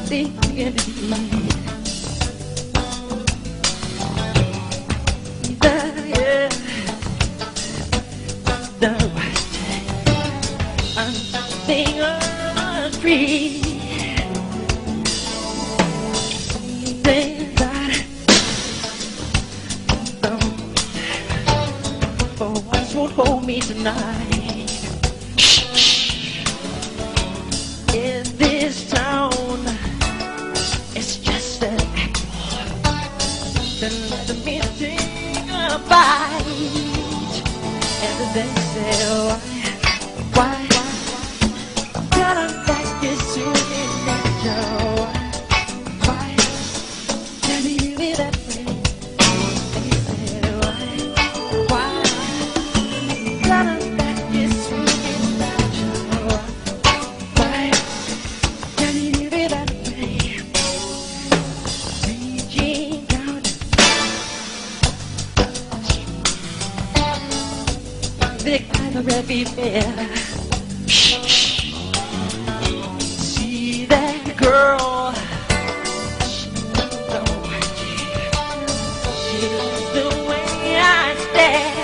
thinking the right I'm sing on free. Things that for once won't hold me tonight. In this town, it's just an apple. Then let me take a bite, and they say, why? Got a back is to the nature. Why? Can you do it that way? They say, why? Got a back is to the nature. Why? Can you do it that way? Reaching out, big kind of heavy fear. See that girl? She loves the way I stare.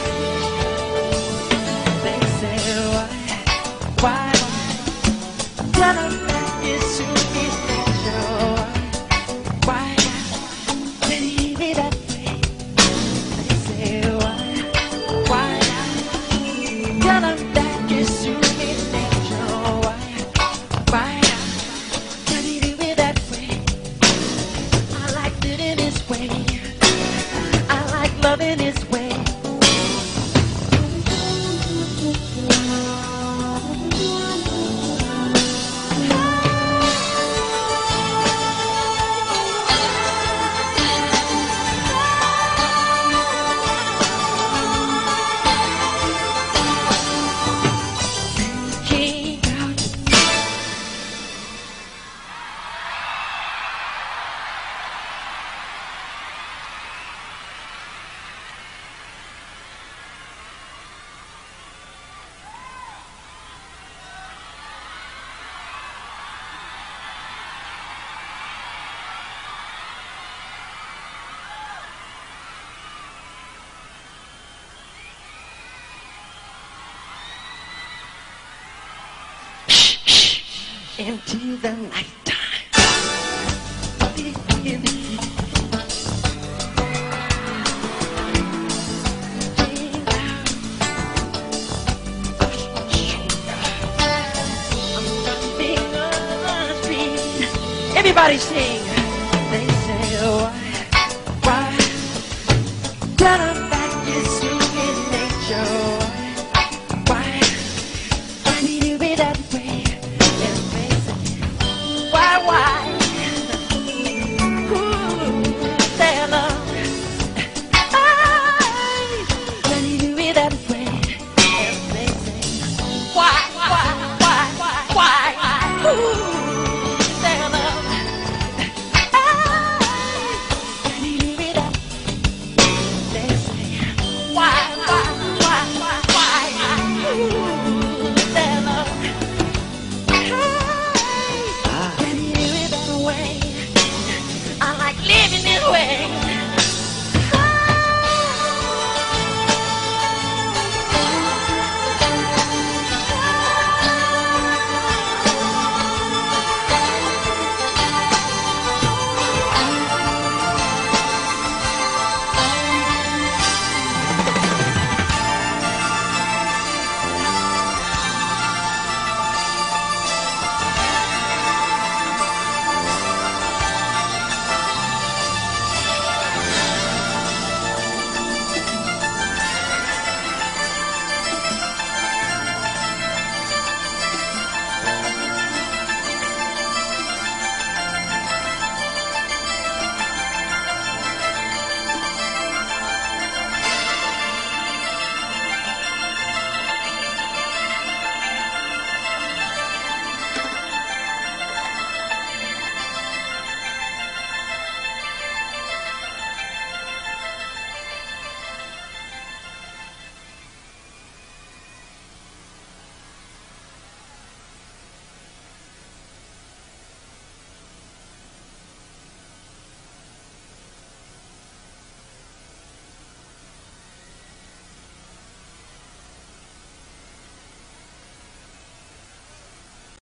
They say, why? Got a back is to his nature. Why? Can he be that way? They say, why? Got a back is to his nature. Why? Can he do it that way? I like it in his way. I like loving his way. Into the nighttime. Everybody sing. They say, why? Got